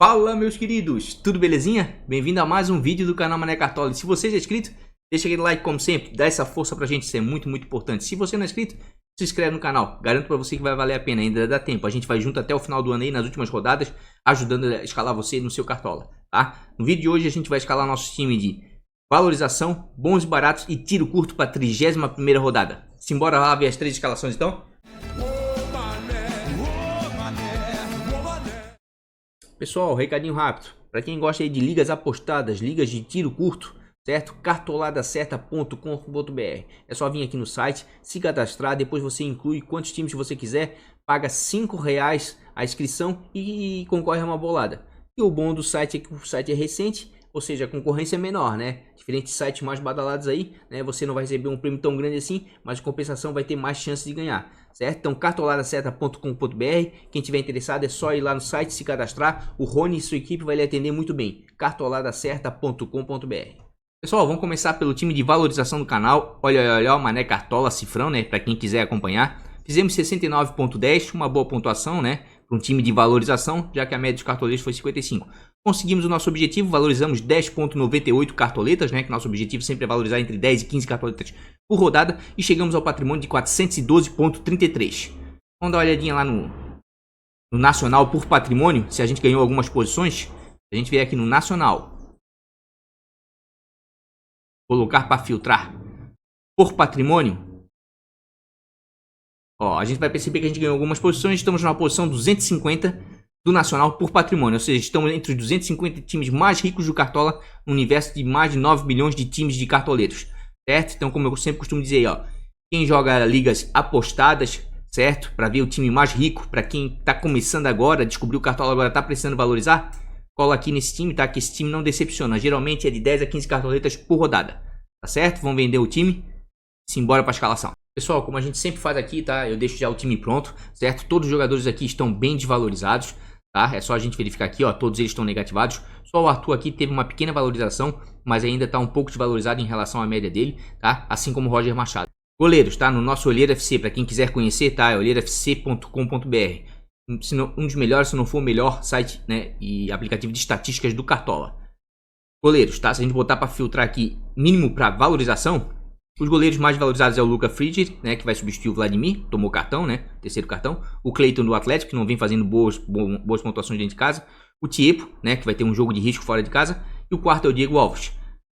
Fala, meus queridos, tudo belezinha? Bem-vindo a mais um vídeo do canal Mané Cartola. Se você já é inscrito, deixa aquele like como sempre, dá essa força pra gente, isso é muito importante. Se você não é inscrito, se inscreve no canal, garanto pra você que vai valer a pena, ainda dá tempo. A gente vai junto até o final do ano aí, nas últimas rodadas, ajudando a escalar você no seu Cartola, tá? No vídeo de hoje a gente vai escalar nosso time de valorização, bons e baratos e tiro curto pra 31ª rodada. Simbora lá ver as 3 escalações então? Pessoal, recadinho rápido, para quem gosta aí de ligas apostadas, ligas de tiro curto, certo? Cartoladacerta.com.br. É só vir aqui no site, se cadastrar, depois você inclui quantos times você quiser, paga R$5 a inscrição e concorre a uma bolada. E o bom do site é que o site é recente, ou seja, a concorrência é menor, né? Diferentes sites mais badalados aí, né? Você não vai receber um prêmio tão grande assim, mas em compensação vai ter mais chance de ganhar, certo? Então, cartoladacerta.com.br. Quem tiver interessado é só ir lá no site, se cadastrar. O Rony e sua equipe vai lhe atender muito bem. cartoladacerta.com.br. Pessoal, vamos começar pelo time de valorização do canal. Olha, o Mané Cartola, cifrão, né? Para quem quiser acompanhar. Fizemos 69.10, uma boa pontuação, né? Para um time de valorização, já que a média dos cartoleiros foi 55. Conseguimos o nosso objetivo, valorizamos 10.98 cartoletas, né? Que nosso objetivo sempre é valorizar entre 10 e 15 cartoletas por rodada. E chegamos ao patrimônio de 412.33. Vamos dar uma olhadinha lá no Nacional por patrimônio, se a gente ganhou algumas posições. A gente vier aqui no Nacional. Colocar para filtrar por patrimônio. Ó, a gente vai perceber que a gente ganhou algumas posições. Estamos na posição 250 do Nacional por patrimônio. Ou seja, estamos entre os 250 times mais ricos do Cartola, no universo de mais de 9 milhões de times de cartoleiros, certo? Então, como eu sempre costumo dizer, ó, quem joga ligas apostadas, certo? Para ver o time mais rico, para quem está começando agora, descobriu o Cartola agora, está precisando valorizar, cola aqui nesse time, tá? Que esse time não decepciona. Geralmente é de 10 a 15 cartoletas por rodada, tá certo? Vamos vender o time, simbora para a escalação. Pessoal, como a gente sempre faz aqui, tá? Eu deixo já o time pronto, certo? Todos os jogadores aqui estão bem desvalorizados, tá? É só a gente verificar aqui, ó, todos eles estão negativados. Só o Arthur aqui teve uma pequena valorização, mas ainda está um pouco desvalorizado em relação à média dele, tá? Assim como o Roger Machado. Goleiros, tá? No nosso Olheiro FC, para quem quiser conhecer, tá? É olheirofc.com.br. Um dos melhores, se não for o melhor site, né? E aplicativo de estatísticas do Cartola. Goleiros, tá? Se a gente botar para filtrar aqui mínimo para valorização, os goleiros mais valorizados é o Luca Friedrich, né, que vai substituir o Vladimir, tomou cartão, né, terceiro cartão. O Cleiton do Atlético, que não vem fazendo boas pontuações dentro de casa. O Tiepo, né, que vai ter um jogo de risco fora de casa. E o quarto é o Diego Alves,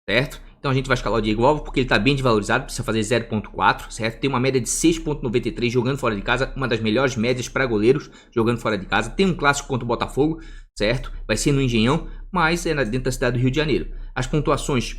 certo? Então a gente vai escalar o Diego Alves porque ele está bem desvalorizado, precisa fazer 0.4, certo? Tem uma média de 6.93 jogando fora de casa, uma das melhores médias para goleiros jogando fora de casa. Tem um clássico contra o Botafogo, certo? Vai ser no Engenhão, mas é dentro da cidade do Rio de Janeiro. As pontuações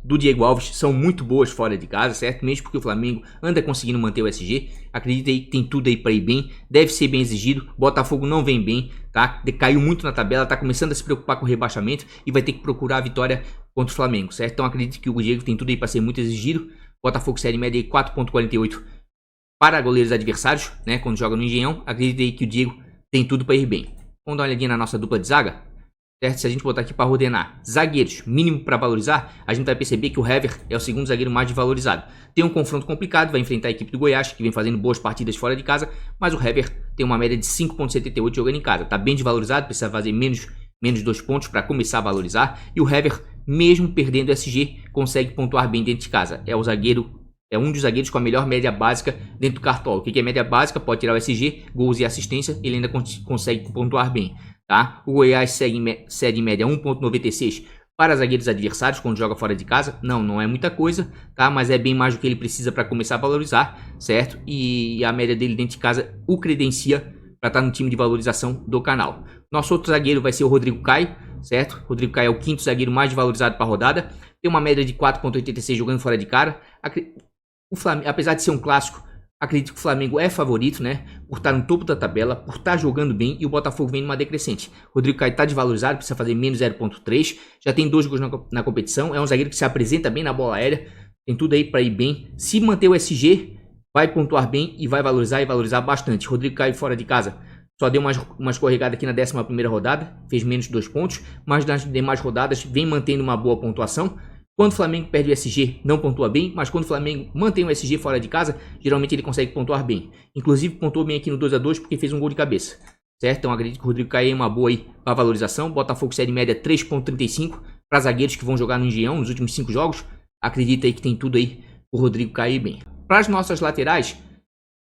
do Diego Alves são muito boas fora de casa, certo? Mesmo porque o Flamengo anda conseguindo manter o SG. Acredito aí que tem tudo aí para ir bem. Deve ser bem exigido. Botafogo não vem bem, tá? Caiu muito na tabela, tá começando a se preocupar com o rebaixamento e vai ter que procurar a vitória contra o Flamengo, certo? Então acredito que o Diego tem tudo aí para ser muito exigido. Botafogo série média 4.48 para goleiros adversários, né? Quando joga no Engenhão. Acredito aí que o Diego tem tudo para ir bem. Vamos dar uma olhadinha na nossa dupla de zaga. Certo? Se a gente botar aqui para ordenar zagueiros, mínimo para valorizar, a gente vai perceber que o Hever é o segundo zagueiro mais desvalorizado. Tem um confronto complicado, vai enfrentar a equipe do Goiás, que vem fazendo boas partidas fora de casa, mas o Hever tem uma média de 5.78 jogando em casa. Tá bem desvalorizado, precisa fazer menos 2 pontos para começar a valorizar. E o Hever, mesmo perdendo o SG, consegue pontuar bem dentro de casa. É um dos zagueiros com a melhor média básica dentro do Cartola. O que é média básica? Pode tirar o SG, gols e assistência, ele ainda consegue pontuar bem. Tá? O Goiás cede em média 1.96 para zagueiros adversários quando joga fora de casa. Não é muita coisa, tá? Mas é bem mais do que ele precisa para começar a valorizar, certo? E a média dele dentro de casa o credencia para estar no time de valorização do canal. Nosso outro zagueiro vai ser o Rodrigo Caio, certo? Rodrigo Caio é o quinto zagueiro mais valorizado para a rodada. Tem uma média de 4.86 jogando fora de cara. O Flamengo, apesar de ser um clássico, acredito que o Flamengo é favorito, né? Por estar no topo da tabela, por estar jogando bem e o Botafogo vem numa decrescente. Rodrigo Caio está desvalorizado, precisa fazer menos 0.3. Já tem 2 gols na competição. É um zagueiro que se apresenta bem na bola aérea. Tem tudo aí para ir bem. Se manter o SG, vai pontuar bem e vai valorizar e valorizar bastante. Rodrigo Caio fora de casa só deu uma escorregada aqui na 11ª rodada. Fez menos 2 pontos. Mas nas demais rodadas vem mantendo uma boa pontuação. Quando o Flamengo perde o SG, não pontua bem, mas quando o Flamengo mantém o SG fora de casa, geralmente ele consegue pontuar bem. Inclusive pontuou bem aqui no 2 a 2 porque fez um gol de cabeça, certo? Então acredito que o Rodrigo Caio é uma boa aí para valorização. Botafogo série média 3.35 para zagueiros que vão jogar no Engenhão nos últimos 5 jogos. Acredita aí que tem tudo aí o Rodrigo Caio bem. Para as nossas laterais,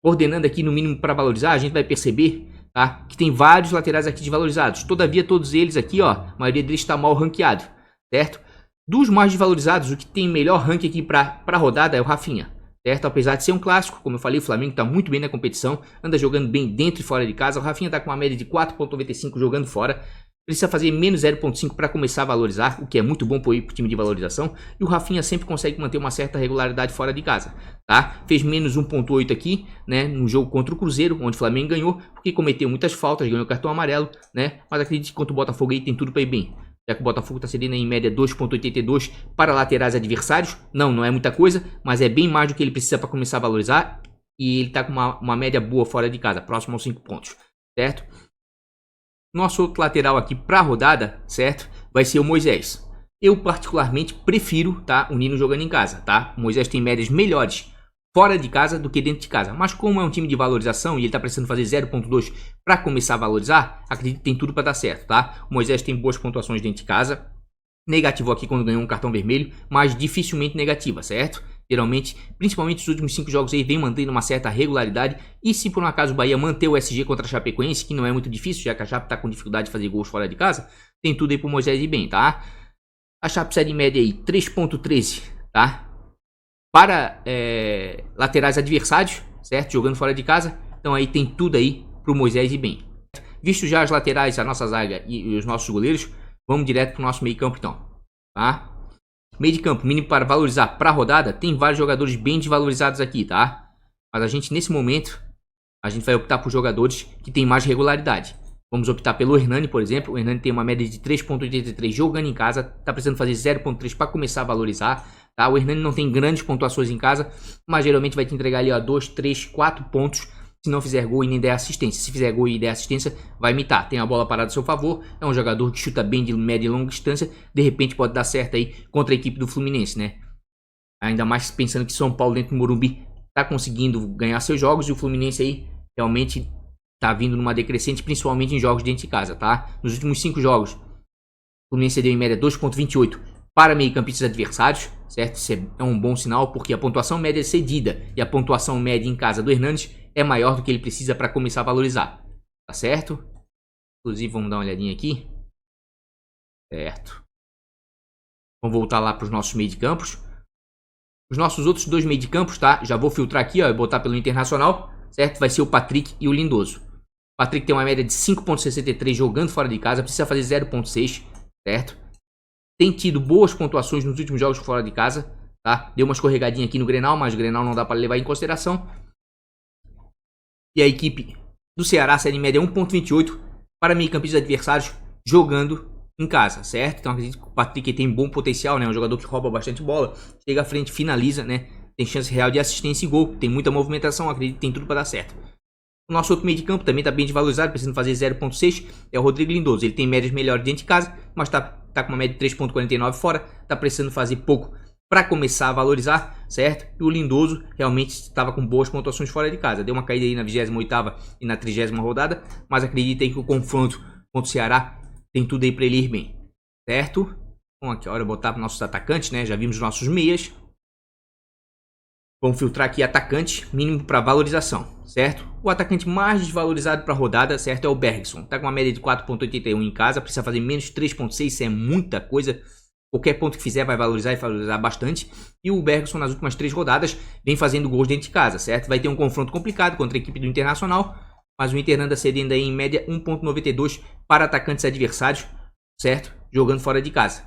ordenando aqui no mínimo para valorizar, a gente vai perceber, tá, que tem vários laterais aqui desvalorizados. Todavia, todos eles aqui, ó, a maioria deles está mal ranqueado, certo? Dos mais desvalorizados, o que tem melhor ranking aqui para rodada é o Rafinha, certo? Apesar de ser um clássico, como eu falei, o Flamengo está muito bem na competição, anda jogando bem dentro e fora de casa. O Rafinha está com uma média de 4.95 jogando fora. Precisa fazer menos 0.5 para começar a valorizar, o que é muito bom para o time de valorização. E o Rafinha sempre consegue manter uma certa regularidade fora de casa, tá? Fez menos 1.8 aqui, né, no jogo contra o Cruzeiro, onde o Flamengo ganhou, porque cometeu muitas faltas, ganhou cartão amarelo, né? Mas acredite que contra o Botafogo aí tem tudo para ir bem. Já que o Botafogo está cedendo em média 2.82 para laterais adversários. Não é muita coisa, mas é bem mais do que ele precisa para começar a valorizar. E ele está com uma média boa fora de casa, próximo aos 5 pontos, certo? Nosso outro lateral aqui para a rodada, certo? Vai ser o Moisés. Eu particularmente prefiro, tá, o Nino jogando em casa, tá? O Moisés tem médias melhores fora de casa do que dentro de casa. Mas como é um time de valorização e ele está precisando fazer 0.2 para começar a valorizar, acredito que tem tudo para dar certo, tá? O Moisés tem boas pontuações dentro de casa. Negativo aqui quando ganhou um cartão vermelho, mas dificilmente negativa, certo? Geralmente, principalmente os últimos 5 jogos aí, vem mantendo uma certa regularidade. E se por um acaso o Bahia manter o SG contra a Chapecoense, que não é muito difícil, já que a Chape está com dificuldade de fazer gols fora de casa, tem tudo aí pro Moisés ir bem, tá? A Chape série média aí, 3.13, tá? Para laterais adversários, certo? Jogando fora de casa. Então aí tem tudo aí pro Moisés ir bem. Visto já as laterais, a nossa zaga e os nossos goleiros, vamos direto pro nosso meio campo então, tá? Meio de campo, mínimo para valorizar para a rodada, tem vários jogadores bem desvalorizados aqui, tá? Mas a gente, nesse momento, a gente vai optar por jogadores que tem mais regularidade. Vamos optar pelo Hernani, por exemplo. O Hernani tem uma média de 3.83 jogando em casa, tá precisando fazer 0.3 para começar a valorizar, tá? O Hernani não tem grandes pontuações em casa, mas geralmente vai te entregar ali, ó, 2, 3, 4 pontos. Se não fizer gol e nem der assistência. Se fizer gol e der assistência, vai imitar. Tem a bola parada a seu favor. É um jogador que chuta bem de média e longa distância. De repente pode dar certo aí contra a equipe do Fluminense, né? Ainda mais pensando que São Paulo dentro do Morumbi tá conseguindo ganhar seus jogos. E o Fluminense aí realmente tá vindo numa decrescente, principalmente em jogos dentro de casa, tá? Nos últimos 5 jogos, o Fluminense deu em média 2.28 para meio-campistas adversários, certo? Isso é um bom sinal, porque a pontuação média é cedida e a pontuação média em casa do Hernandes é maior do que ele precisa para começar a valorizar, tá certo? Inclusive, vamos dar uma olhadinha aqui. Certo. Vamos voltar lá para os nossos meio de campos. Os nossos outros 2 meio de campos, tá? Já vou filtrar aqui, ó, e botar pelo Internacional, certo? Vai ser o Patrick e o Lindoso. O Patrick tem uma média de 5.63 jogando fora de casa, precisa fazer 0.6, certo? Tem tido boas pontuações nos últimos jogos fora de casa, tá? Deu uma escorregadinha aqui no Grenal, mas o Grenal não dá para levar em consideração. E a equipe do Ceará série média 1.28 para meio-campistas adversários jogando em casa, certo? Então acredito que o Patrick tem bom potencial, né? É um jogador que rouba bastante bola, chega à frente, finaliza, né? Tem chance real de assistência e gol, tem muita movimentação, acredito que tem tudo para dar certo. O nosso outro meio de campo também está bem desvalorizado, precisando fazer 0.6, é o Rodrigo Lindoso. Ele tem médias melhores dentro de casa, mas tá com uma média de 3.49 fora, tá precisando fazer pouco para começar a valorizar, certo? E o Lindoso realmente estava com boas pontuações fora de casa. Deu uma caída aí na 28ª e na 30ª rodada, mas acredita aí que o confronto contra o Ceará tem tudo aí para ele ir bem, certo? Bom, aqui, hora de botar para nossos atacantes, né? Já vimos os nossos meias. Vamos filtrar aqui atacante, mínimo para valorização, certo? O atacante mais desvalorizado para a rodada, certo, é o Bergson. Tá com uma média de 4.81 em casa, precisa fazer menos 3.6, isso é muita coisa. Qualquer ponto que fizer vai valorizar e valorizar bastante. E o Bergson nas últimas 3 rodadas vem fazendo gols dentro de casa, certo? Vai ter um confronto complicado contra a equipe do Internacional, mas o Inter anda cedendo aí em média 1.92 para atacantes adversários, certo? Jogando fora de casa.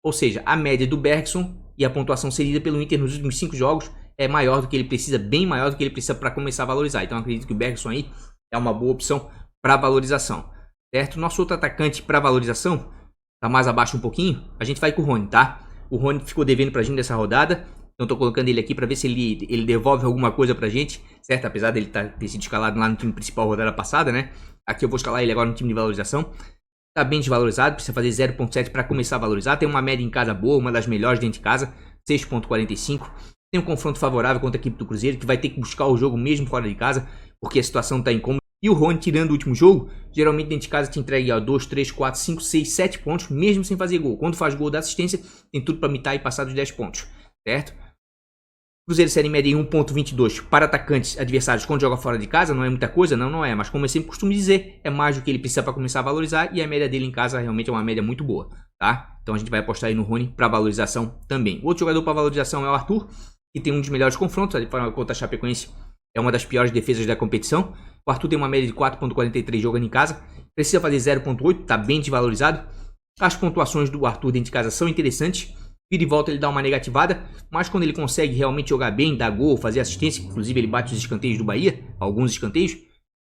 Ou seja, a média do Bergson e a pontuação cedida pelo Inter nos últimos 5 jogos é maior do que ele precisa, bem maior do que ele precisa para começar a valorizar. Então acredito que o Bergson aí é uma boa opção para valorização, certo? Nosso outro atacante para valorização tá mais abaixo um pouquinho, a gente vai com o Rony, tá? O Rony ficou devendo pra gente nessa rodada, então tô colocando ele aqui pra ver se ele devolve alguma coisa pra gente, certo? Apesar dele ter sido escalado lá no time principal rodada passada, né? Aqui eu vou escalar ele agora no time de valorização. Tá bem desvalorizado, precisa fazer 0.7 pra começar a valorizar. Tem uma média em casa boa, uma das melhores dentro de casa, 6.45. Tem um confronto favorável contra a equipe do Cruzeiro, que vai ter que buscar o jogo mesmo fora de casa, porque a situação tá incômoda. E o Rony, tirando o último jogo, geralmente dentro de casa te entrega ó, 2, 3, 4, 5, 6, 7 pontos, mesmo sem fazer gol. Quando faz gol da assistência, tem tudo para mitar e passar dos 10 pontos, certo? Cruzeiro série média em 1.22 para atacantes adversários quando joga fora de casa, não é muita coisa? Não é, mas como eu sempre costumo dizer, é mais do que ele precisa para começar a valorizar e a média dele em casa realmente é uma média muito boa, tá? Então a gente vai apostar aí no Rony para valorização também. O outro jogador para valorização é o Arthur, que tem um dos melhores confrontos, contra a Chapecoense é uma das piores defesas da competição. O Arthur tem uma média de 4.43 jogando em casa, precisa fazer 0.8, tá bem desvalorizado. As pontuações do Arthur dentro de casa são interessantes. Vira e volta ele dá uma negativada, mas quando ele consegue realmente jogar bem, dar gol, fazer assistência, inclusive ele bate os escanteios do Bahia, alguns escanteios,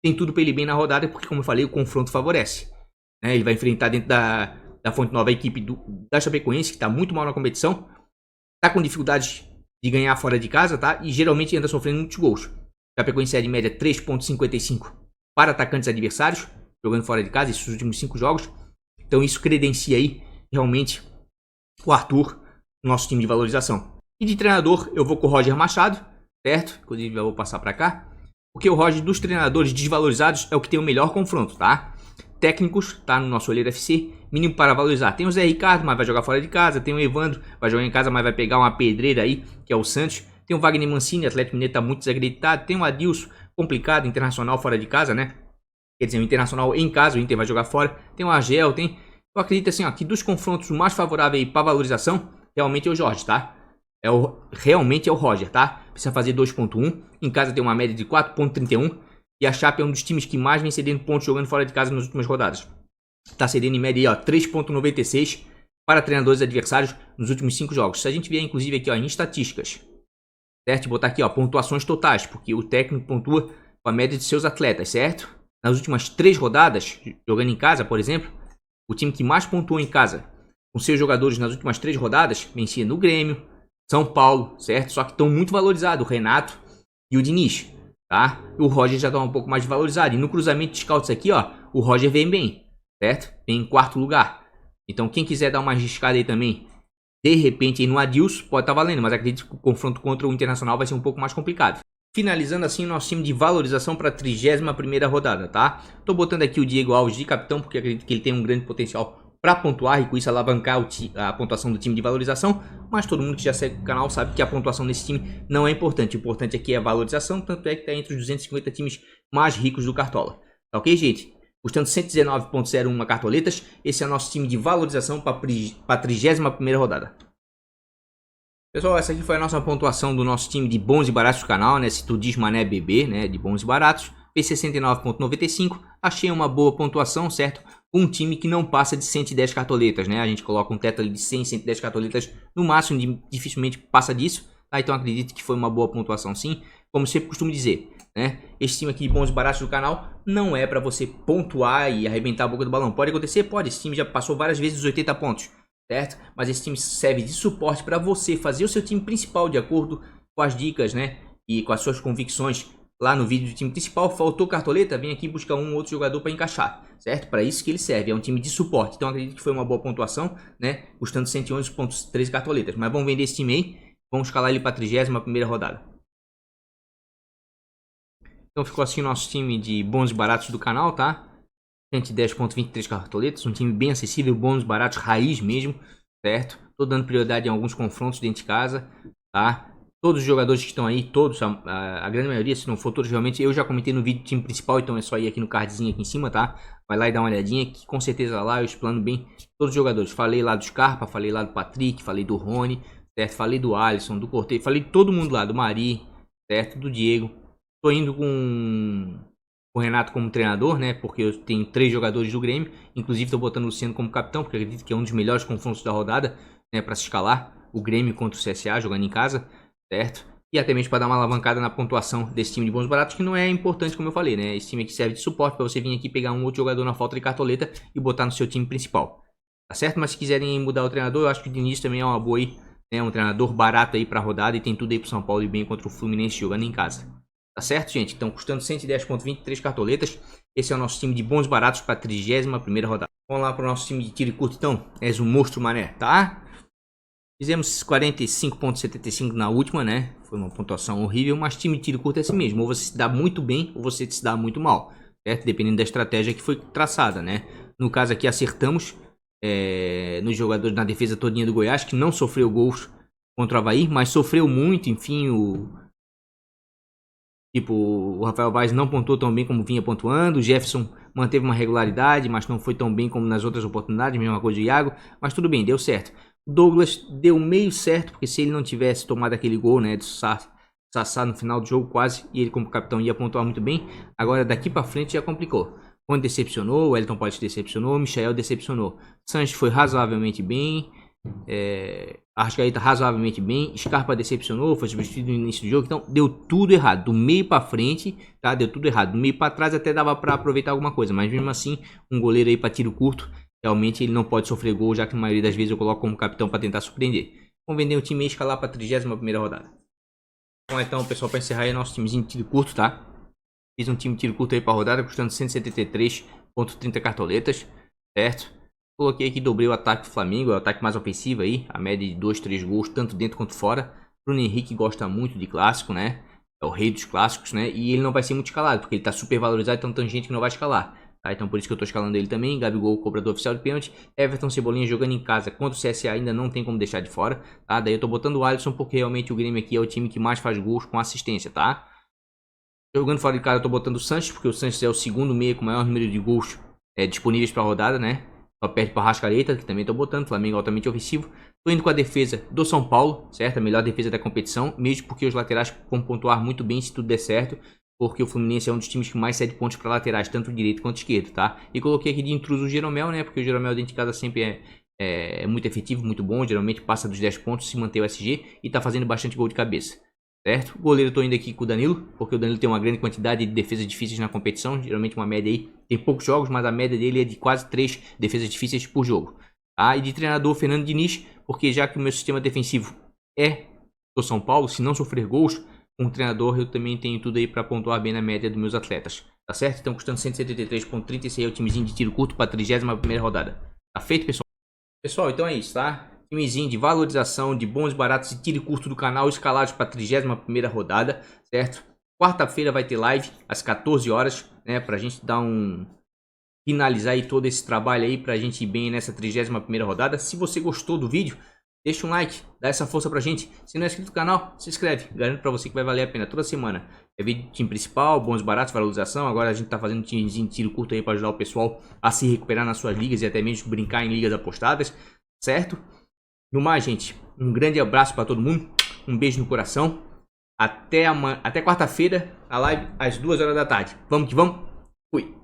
tem tudo para ele bem na rodada, porque como eu falei, o confronto favorece. Ele vai enfrentar dentro da Fonte Nova a equipe da Chapecoense, que está muito mal na competição, está com dificuldades de ganhar fora de casa, tá? E geralmente anda sofrendo muitos gols. Chapecoense é de média 3.55 para atacantes adversários, jogando fora de casa, esses últimos 5 jogos. Então isso credencia aí realmente o Arthur, nosso time de valorização. E de treinador, eu vou com o Roger Machado, certo? Inclusive, eu vou passar para cá. Porque o Roger, dos treinadores desvalorizados, é o que tem o melhor confronto, tá? Técnicos, tá no nosso Olheiro FC, mínimo para valorizar. Tem o Zé Ricardo, mas vai jogar fora de casa. Tem o Evandro, vai jogar em casa, mas vai pegar uma pedreira aí, que é o Santos. Tem o Wagner Mancini, Atlético Mineiro tá muito desacreditado. Tem o Adilson, complicado, Internacional fora de casa, né? Quer dizer, o Internacional em casa, o Inter vai jogar fora. Tem o Argel, tem... Eu acredito assim, ó, que dos confrontos mais favoráveis para valorização, realmente é o Jorge, tá? Realmente é o Roger, tá? Precisa fazer 2.1. Em casa tem uma média de 4.31. E a Chape é um dos times que mais vem cedendo pontos jogando fora de casa nas últimas rodadas. Tá cedendo em média aí, ó, 3.96 para treinadores adversários nos últimos 5 jogos. Se a gente vier, inclusive, aqui ó, em estatísticas, certo? Botar aqui ó, pontuações totais, porque o técnico pontua com a média de seus atletas, certo? Nas últimas 3 rodadas, jogando em casa, por exemplo, o time que mais pontuou em casa com seus jogadores nas últimas 3 rodadas vencia no Grêmio, São Paulo, certo? Só que estão muito valorizados, o Renato e o Diniz, tá? E o Roger já está um pouco mais valorizado. E no cruzamento de scouts aqui, ó, o Roger vem bem, certo? Vem em 4º lugar. Então quem quiser dar uma arriscada aí também, de repente aí no Adilson, pode estar valendo. Mas acredito que o confronto contra o Internacional vai ser um pouco mais complicado. Finalizando assim o nosso time de valorização para a 31ª rodada, tá? Tô botando aqui o Diego Alves de capitão, porque acredito que ele tem um grande potencial para pontuar e com isso alavancar a pontuação do time de valorização. Mas todo mundo que já segue o canal sabe que a pontuação desse time não é importante. O importante aqui é a valorização, tanto é que está entre os 250 times mais ricos do Cartola. Tá ok, gente? Custando 119.01 cartoletas, esse é o nosso time de valorização para a 31ª rodada. Pessoal, essa aqui foi a nossa pontuação do nosso time de bons e baratos do canal, né? Se tu diz mané bebê, né? De bons e baratos. Fez 69.95. Achei uma boa pontuação, certo? Um time que não passa de 110 cartoletas, né? A gente coloca um teto ali de 100, 110 cartoletas. No máximo, dificilmente passa disso. Tá? Então acredito que foi uma boa pontuação sim. Como sempre costumo dizer, né? Esse time aqui de bons e baratos do canal não é para você pontuar e arrebentar a boca do balão. Pode acontecer? Pode. Esse time já passou várias vezes os 80 pontos. Certo? Mas esse time serve de suporte para você fazer o seu time principal de acordo com as dicas, né? E com as suas convicções lá no vídeo do time principal. Faltou cartoleta? Vem aqui buscar um outro jogador para encaixar, certo? Para isso que ele serve, é um time de suporte. Então acredito que foi uma boa pontuação, né? Custando 111.13 cartoletas. Mas vamos vender esse time aí, vamos escalar ele para a 31ª rodada. Então ficou assim o nosso time de bons e baratos do canal, tá? 110.23 cartoletas, um time bem acessível, bons, baratos, raiz mesmo, certo? Tô dando prioridade em alguns confrontos dentro de casa, tá? Todos os jogadores que estão aí, todos, a grande maioria, se não for todos realmente, eu já comentei no vídeo do time principal, então é só ir aqui no cardzinho aqui em cima, tá? Vai lá e dá uma olhadinha, que com certeza lá eu explano bem todos os jogadores. Falei lá do Scarpa, falei lá do Patrick, falei do Rony, certo? Falei do Alisson, do Cortez, falei de todo mundo lá, do Mari, certo? Do Diego. Tô indo com o Renato como treinador, né? Porque eu tenho 3 jogadores do Grêmio. Inclusive estou botando o Luciano como capitão, porque acredito que é um dos melhores confrontos da rodada, né? Para se escalar o Grêmio contra o CSA jogando em casa, certo? E até mesmo para dar uma alavancada na pontuação desse time de bons baratos, que não é importante, como eu falei, né? Esse time aqui serve de suporte para você vir aqui pegar um outro jogador na falta de cartoleta e botar no seu time principal, tá certo? Mas se quiserem mudar o treinador, eu acho que o Diniz também é uma boa aí, né? Um treinador barato aí para rodada e tem tudo aí pro São Paulo e bem contra o Fluminense jogando em casa. Tá certo, gente? Então, custando 110.23 cartoletas. Esse é o nosso time de bons baratos para a 31ª rodada. Vamos lá para o nosso time de tiro e curto, então. És um monstro, mané, tá? Fizemos 45.75 na última, né? Foi uma pontuação horrível, mas time de tiro curto é assim mesmo. Ou você se dá muito bem, ou você se dá muito mal. certo? Dependendo da estratégia que foi traçada, né? No caso aqui acertamos nos jogadores, na defesa todinha do Goiás, que não sofreu gols contra o Avaí, mas sofreu muito, enfim, o Rafael Vaz não pontuou tão bem como vinha pontuando, o Jefferson manteve uma regularidade, mas não foi tão bem como nas outras oportunidades, mesma coisa do Iago, mas tudo bem, deu certo. Douglas deu meio certo, porque se ele não tivesse tomado aquele gol, né, do Sassá no final do jogo quase, e ele como capitão ia pontuar muito bem, agora daqui pra frente já complicou. Quando decepcionou, o Wellington Paulista decepcionou, o Michael decepcionou. Sanches foi razoavelmente bem, Arrascaeta razoavelmente bem, Scarpa decepcionou, foi substituído no início do jogo, então deu tudo errado, do meio pra frente, tá? Deu tudo errado, do meio pra trás até dava pra aproveitar alguma coisa, mas mesmo assim, um goleiro aí pra tiro curto, realmente ele não pode sofrer gol, já que na maioria das vezes eu coloco como capitão pra tentar surpreender. Vamos vender o time e escalar pra 31ª rodada. Bom, então, pessoal, para encerrar aí nosso timezinho de tiro curto, tá? Fiz um time de tiro curto aí para rodada, custando 173,30 cartoletas, certo? Coloquei aqui, dobrei o ataque do Flamengo, é o ataque mais ofensivo aí, a média de 2, 3 gols, tanto dentro quanto fora. Bruno Henrique gosta muito de clássico, né? É o rei dos clássicos, né? E ele não vai ser muito escalado, porque ele tá super valorizado, então tem gente que não vai escalar. Tá? Então por isso que eu tô escalando ele também. Gabigol, cobrador oficial de pênalti. Everton, Cebolinha jogando em casa contra o CSA, ainda não tem como deixar de fora, tá? Daí eu tô botando o Alisson porque realmente o Grêmio aqui é o time que mais faz gols com assistência, tá? Jogando fora de casa eu tô botando o Sanches, porque o Sanches é o segundo meia com o maior número de gols disponíveis pra rodada, né? Só perde para Arrascaeta, que também tô botando. Flamengo altamente ofensivo. Tô indo com a defesa do São Paulo, certo? A melhor defesa da competição, mesmo porque os laterais vão pontuar muito bem se tudo der certo. Porque o Fluminense é um dos times que mais cede pontos para laterais, tanto direito quanto esquerdo, tá? E coloquei aqui de intruso o Jeromel, né? Porque o Jeromel dentro de casa sempre é muito efetivo, muito bom. Geralmente passa dos 10 pontos se manter o SG e tá fazendo bastante gol de cabeça, certo? O goleiro eu tô indo aqui com o Danilo, porque o Danilo tem uma grande quantidade de defesas difíceis na competição. Geralmente uma média aí, tem poucos jogos, mas a média dele é de quase 3 defesas difíceis por jogo. Tá? E de treinador, Fernando Diniz, porque já que o meu sistema defensivo é do São Paulo, se não sofrer gols, com o treinador eu também tenho tudo aí para pontuar bem na média dos meus atletas. Tá certo? Então custando 173,30, esse aí é o timezinho de tiro curto para a 31ª rodada. Tá feito, pessoal? Pessoal, então é isso, tá? Timezinho de valorização de bons, baratos e tiro curto do canal, escalados para a 31ª rodada, certo? Quarta-feira vai ter live às 14 horas, né? Pra gente dar finalizar aí todo esse trabalho aí, pra gente ir bem nessa 31ª rodada. Se você gostou do vídeo, deixa um like, dá essa força pra gente. Se não é inscrito no canal, se inscreve. Garanto pra você que vai valer a pena toda semana. É vídeo de time principal, bons, baratos, valorização. Agora a gente tá fazendo um timezinho de tiro curto aí pra ajudar o pessoal a se recuperar nas suas ligas e até mesmo brincar em ligas apostadas, certo? No mais, gente, um grande abraço pra todo mundo. Um beijo no coração. Até quarta-feira, a live às 2 horas da tarde. Vamos que vamos. Fui.